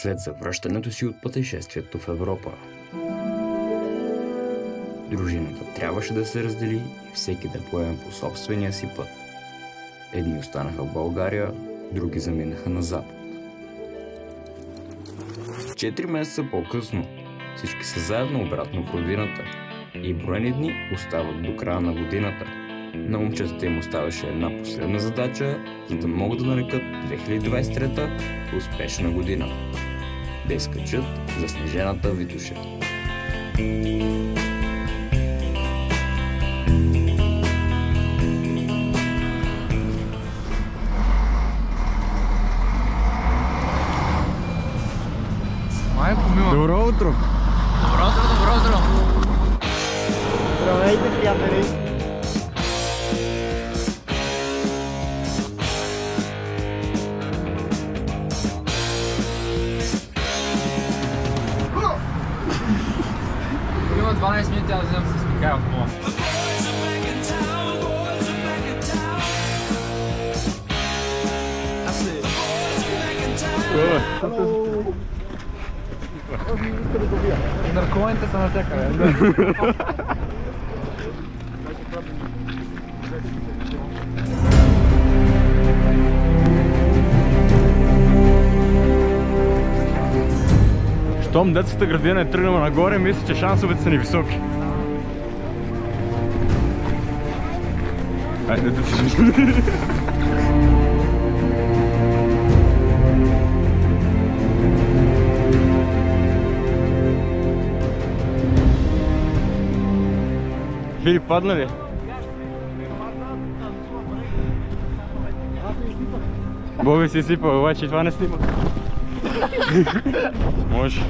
след завръщането си от пътешествието в Европа. Дружината трябваше да се раздели и всеки да поеме по собствения си път. Едни останаха в България, други заминаха на запад. 4 месеца по-късно всички са заедно обратно в родината и броени дни остават до края на годината. На момчетата им оставаше една последна задача, за да могат да нарекат 2023 успешна година. Да изкачат заснежената Витоша. Добро утро! Добро утро, добро утро! Здравейте, приятели! Има 12 минути, аз вземам се спикая в мола. Наркоманите са навсякъде. Щом детската градина е тръгнала нагоре, мисля, че шансовете са ни високи. Айде да си. Филип, падна ли? Боби си сипа, обаче това не снима. Може.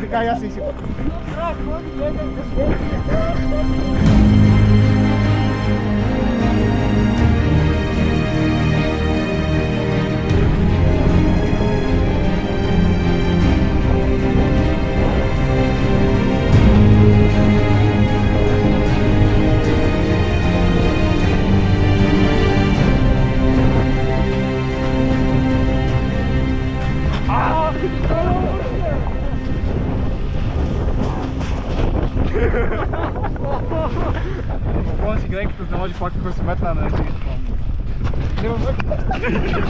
Така и аз си сипа. Попълни си гренката, за да може пак ако се метна да не си няма вък.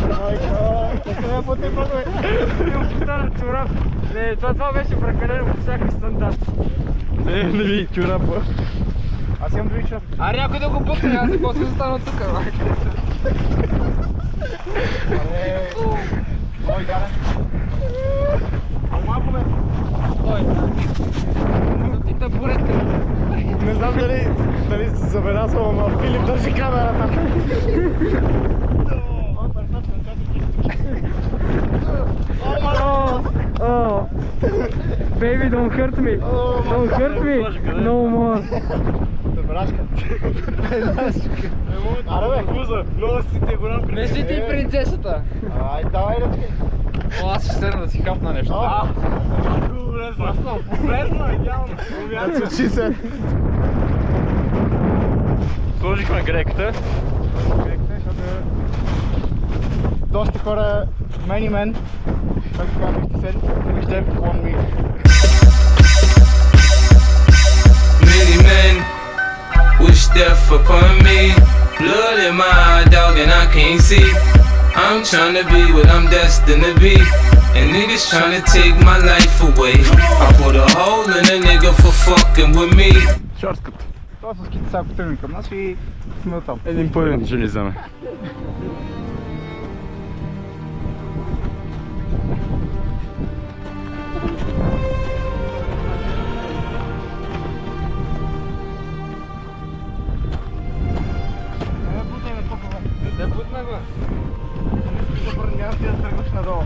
Майка, какво по-те пътове? Имам потарен чорап. Не, това беше прекалено по всякакъв стандарт. Не ви чорапа. Аз имам други чорапи. А някой да го пусне, аз и после застана тук. Ой, Гален. Малко ме. Стой. За ти табуретка. Не знам дали се забелязал, но Филип държи камерата. Baby, don't hurt me. Don't hurt me. No more. Добрашка. Аре бе, куза, много си ти е голям принцес. Не си ти принцесата. Ай, давай ръчки. О, аз ще седна да си хапна нещо. Влезна, идеално. Отсочи се. Сложихме греката. Доста хора, мен и мен, както казах, вижте One Meal. Many men wish death upon me. Blood in my eye, dog, and I can't see. I'm trying to be what I'm destined to be, and niggas trying to take my life away. I put a hole in a nigga for fucking with me. Шортката. Това са ските сега тръгни към нас и сме оттам. Един пълен ще ни вземе. Не бутна го. Няма ти да тръгваш надолу.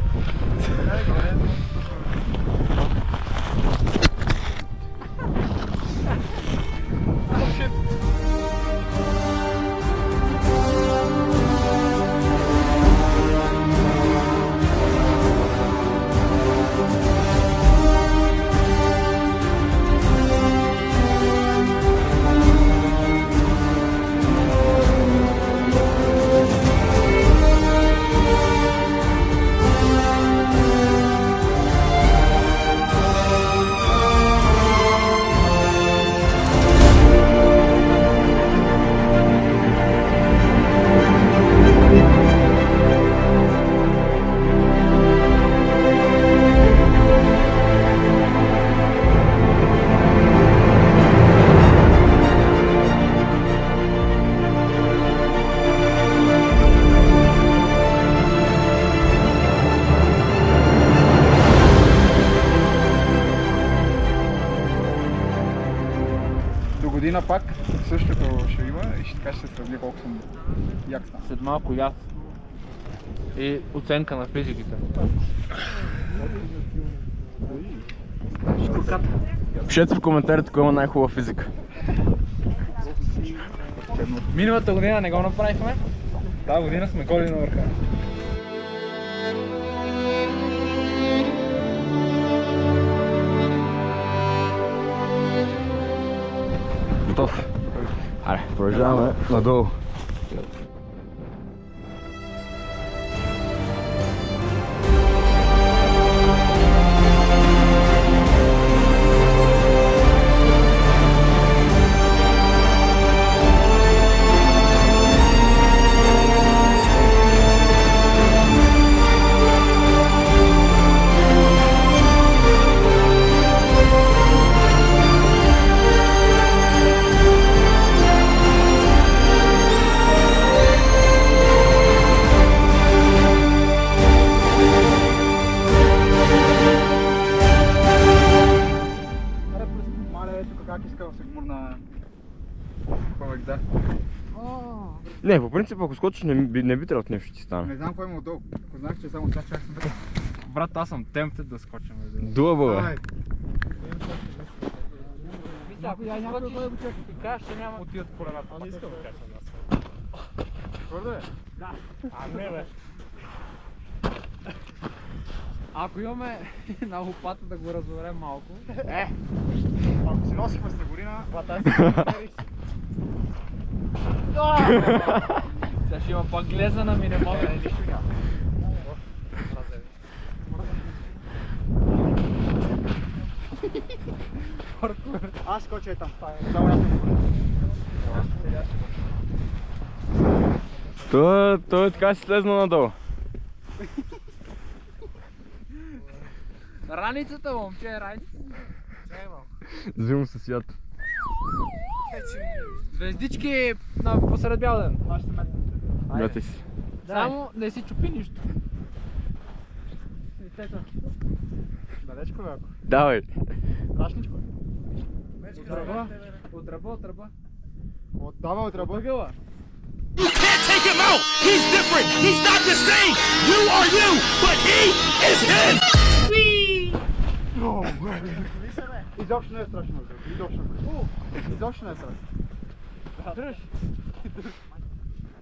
година пак същото ще има и ще така ще се сравни колко съм як стана. След малко яд. И оценка на физиките. Пишете в коментарите кой има най-хубава физика. Миналата година не го направихме. Тази година сме голи на върха. Готов. Айде, продължаваме надолу. Не, по принцип ако скочиш не би трябвало нещо ти стане. Не знам какво има отдолу. Ако знаеш, че само чак съм бъде. Брат, аз съм темптед да скочим. Дуаба, бе. Ако я някой да го чека и кажеш, че няма отиват по колената. Не искам да качам аз. Твърдо е? Да. Не бе. Ако имаме на лопата да го разорем малко. Ако си носихме снегорина, сега ще има пак глезана ми, не мога. Нищо няма. аз скоча е там. Той така си слезна надолу. Раницата, момче, раницата. Взимам се свят. Звездички посред бял ден. Аз ще се метна. Мятай си. Само не си чупи нищо. Далечко бе ако. Давай. Кашничко. От ръба. От ръба, от ръба. Отдава от ръба. Бъгъла. You can't take him out. He's different. He's not the same. You are you, but he is him. Изобщо не е страшно. Изобщо не е страшно. Дръж.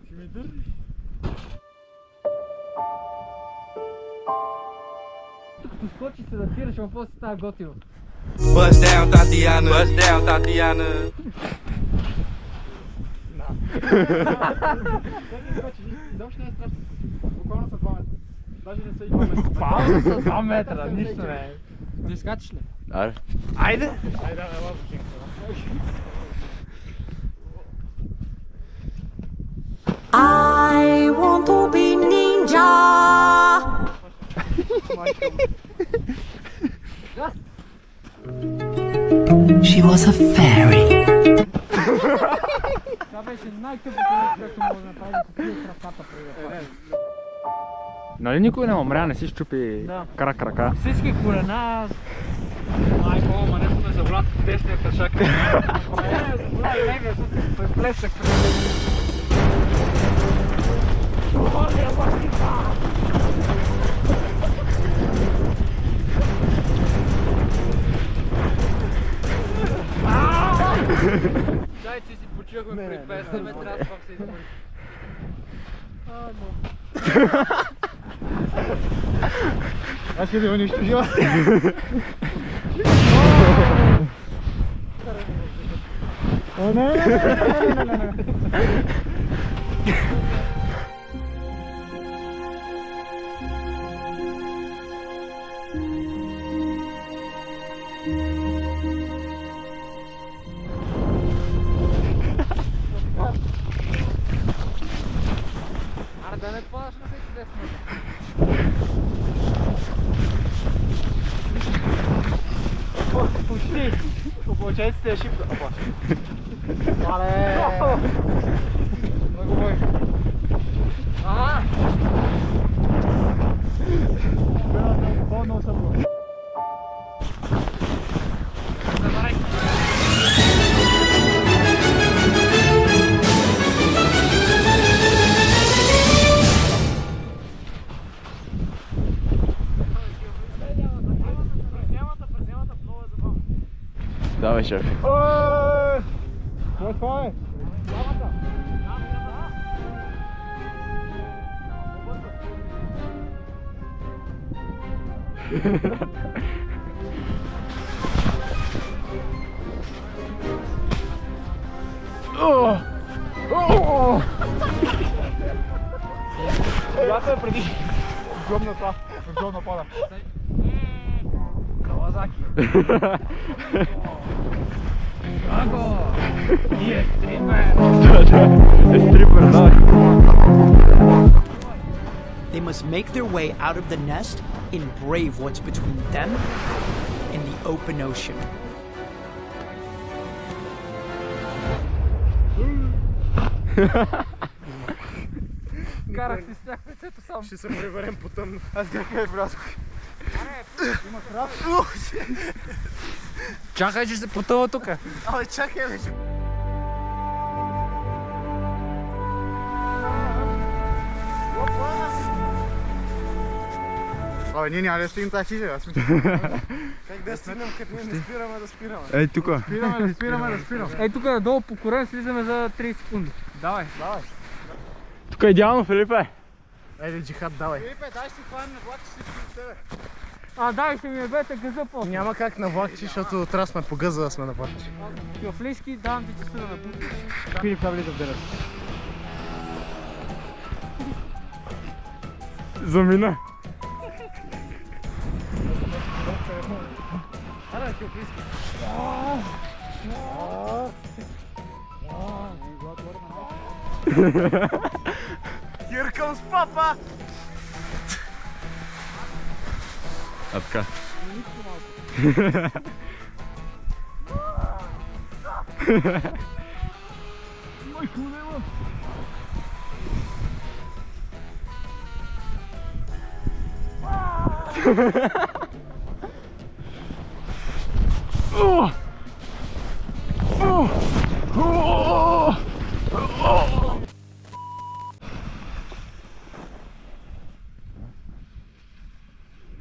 Ще ми държиш. Тук поскочи се да тираш, ама после става готино. Bust down, Tatiana. Bust down, Tatiana. Изобщо не е страшно. Буквално са 2 метра. Даже не са и 2 метра. Буквално са 2 метра, нищо не е. Ти скачаш ли? Айде. Айде! Айде, ела починка. I want to be ninja. She was a fairy. Това беше най-тъпото нещо, което мога да направи, да се крие краката преди да падне. Нали никой не умря, не си щупи крака. Всички колена... Майко, ама нещо ме забрат в тесния тъшак. Не, защото плесък. Чай, че си почувахме при 50 метра, аз пак се изморих. Аз ще да има нищо жива. О, не. Аре да не падаш на всеки 10 метра. Почти. Получается сте ошибка. Опа. Але. Много бой. Ага. Болно съм. Забарай. Давай, шеф. Това е? Я е преди. Гробна това. Гробна пада. Кавазаки. Браво! Ние стрипер! Стрипер, да. They must make their way out of the nest and brave what's between them and the open ocean. Карах си с тях пецето сам. Ще се приберем по тъмно. Аз как влязох. Има крав. Чакай, че се потъва тука. Абе, чакай вече. Абе, ние няма да стигнем тази чижа, аз мисля. Как да стигнем, като ние не спираме да спираме? Ей, тука. Спираме да спираме. Ей, тук надолу по корен слизаме за 30 секунди. Давай. Давай. Тук е идеално, Филипе. Айде, джихад, давай. Филипе, дай си хванем на влак, че всички от тебе. Дай, ще ми ебете газа по. Няма как на влакче, защото трябва сме по гъза да сме на влакче. Кюфлийски, давам ти часа да набутиш. Филип навлиза в дърът. Замина. Ара, Кюфлийски. Here comes Papa! А така.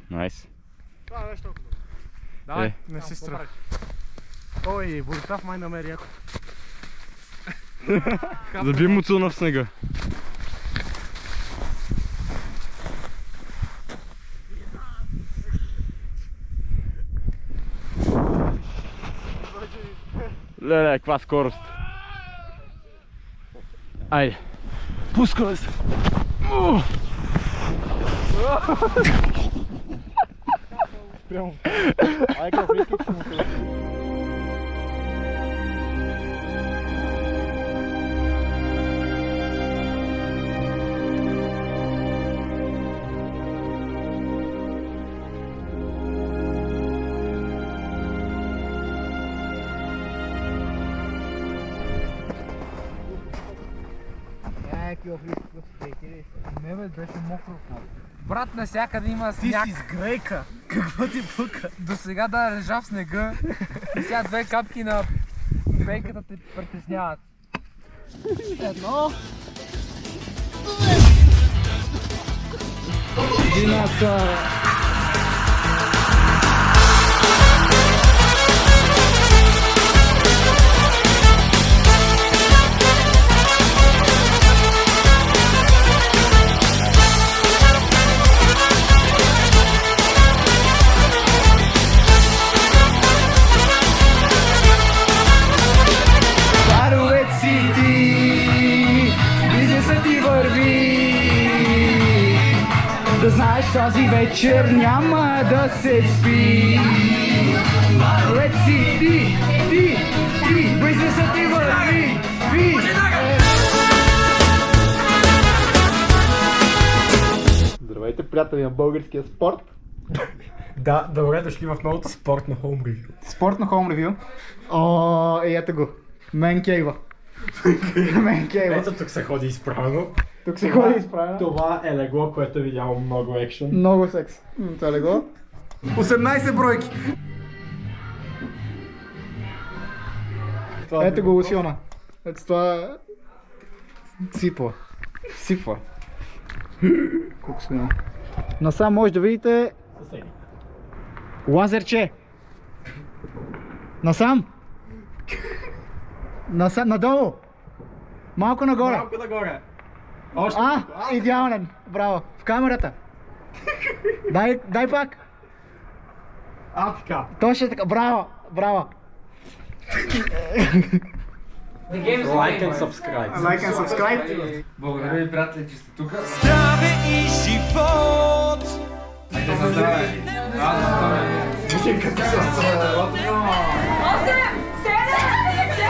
Найс. Това е нещо толкова. Давай. Не си страх. Ой, Боритав май намери яко. Заби му цуна в снега. Леле, каква скорост. Айде. Пускаме се. Прямо. Ай, Кюфлийски ще му пиле. Не бе, беше мокро. Брат, навсякъде има сняг. Ти си с грейка. Какво ти пука? До сега да лежа в снега и сега 2 капки на пейката те притесняват. Едно. Едината. Да знаеш, този вечер няма да се спи. Баровец си ти, бизнесът ти върви. Здравейте, приятели на българския спорт. Да, добре дошли в новото спортно Home Review. Спортно Home Review. Ето го. Мен кейва. Ето тук се ходи изправено. Тук се ходи изправено. Това е легло, което е видяло много екшен. Много секс. Това е легло. 18 бройки. Ето го лосиона. Ето това... Сипва. Колко снима. Насам може да видите... Лазерче. Насам. Надолу. Малко нагоре. Малко нагоре. Идеален. Браво. В камерата. Дай пак. Така. Точно така. Браво. Браво. Like and subscribe. Like and subscribe. Благодаря ви, приятели, че сте тук. Здраве и живот! Хайде за здраве. Музиката с... 8, 7, 6,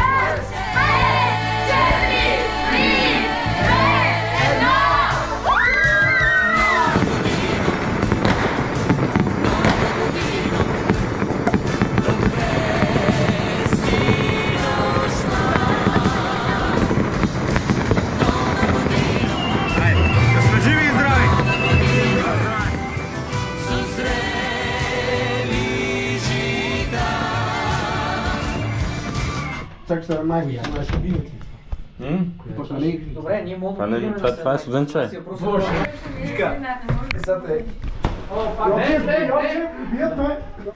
Чак ще най-вия. Добре, ние можем Това е студен чай.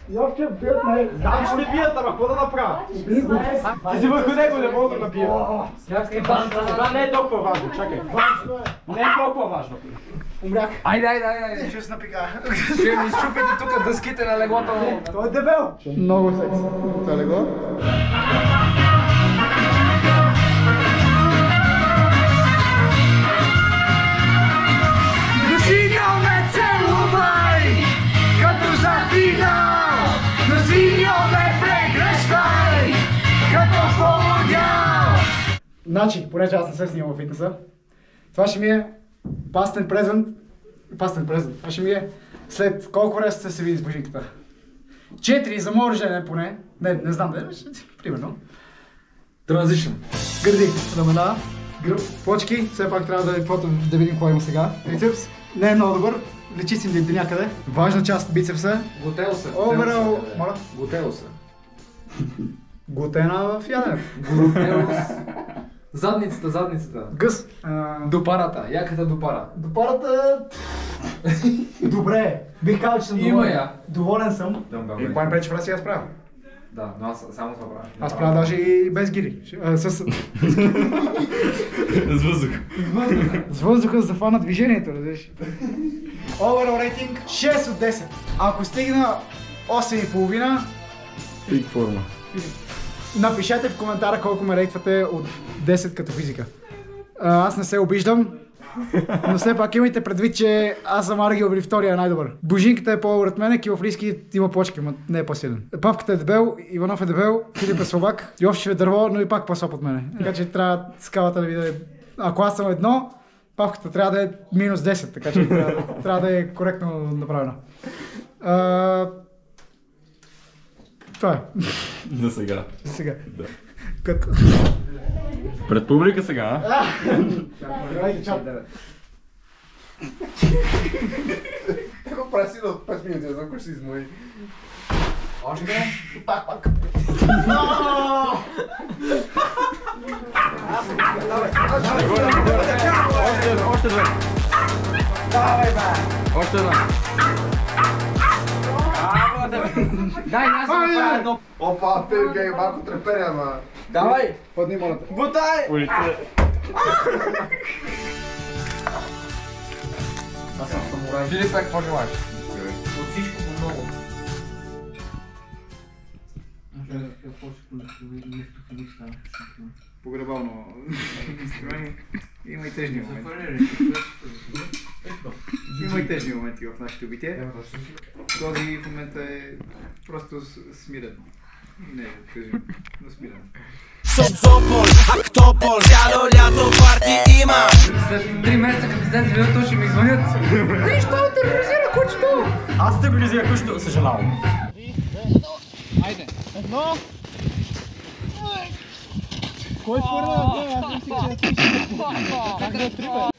Йовчев, бият ме. Знам, ще бият, ама какво да направя? Ти си върху него, не мога да набия. Това не е толкова важно, чакай. Не е толкова важно. Умрях. Айде. Ще се напика. Ще ми изчупите тук дъските на леглото. Той е дебел. Много секси. Това е легло. Но синьо ме целувай, като за финал. Но синьо ме прегръщай, като полудял. Значи, понеже аз не се снимам в фитнеса, това ще ми е past and present. Това ще ми е след колко време сте се види с божинката. 4 за мое рождение поне. Не знам да е, примерно. Транзишн. Гърди, ramена, гръб, почки, все пак трябва да видим какво има сега. Трицепс, не е много добър, личи си до някъде. Важна част от бицепса. Готелса. Оверал, моля? Готелса. Глутена в яденето. Готелс. Задницата. Гъс. Допарата, яката допара. Допарата... Добре, бих казал, че съм Има я. доволен съм. И какво им пречи правя сега справя? Да, но аз само това правя. Аз правя даже и без гири. С въздух. С въздуха за фана движението, разбираш. Overall рейтинг 6 от 10. Ако стигна 8,5, Пик форма. напишете в коментара колко ме рейтвате от 10 като физика. Аз не се обиждам, но все пак имайте предвид, че аз съм Аргил или втория е най-добър. Божинката е по-добър от мене, Килофлийски има почки, но не е по-силен. Папката е дебел, Иванов е дебел, Филип е слабак, Йовчев е дърво, но и пак по-слаб от мене. Така че трябва скалата да ви да е... Ако аз съм едно, папката трябва да е минус 10, така че трябва да е коректно направена. Това е. За сега. Сега. Да. Като... Пред публика сега, а? Го праси от 5 минути, знам кой ще се измои. Още? Пак. Още две. Давай, бе! Още една. Дай, аз съм направя едно. Опа, пилгей, малко треперя, ама. Давай! Подни молата. Бутай! Аз съм самурай. Филип, какво желаеш? От всичко по много. Погребално. Има и тежни моменти. Има и тежни моменти в нашето битие. Този в момента е просто смирен. Не, кажем, но смирен. Соцопол, Актопол, цяло лято парти има. След 3 месеца като излезе видеото ще ми звънят. Виж, той тероризира кучето! Аз тероризира кучето, съжалявам. Айде! Едно! Кой първа? Аз мислих, че е 3. Как да е 3, бе?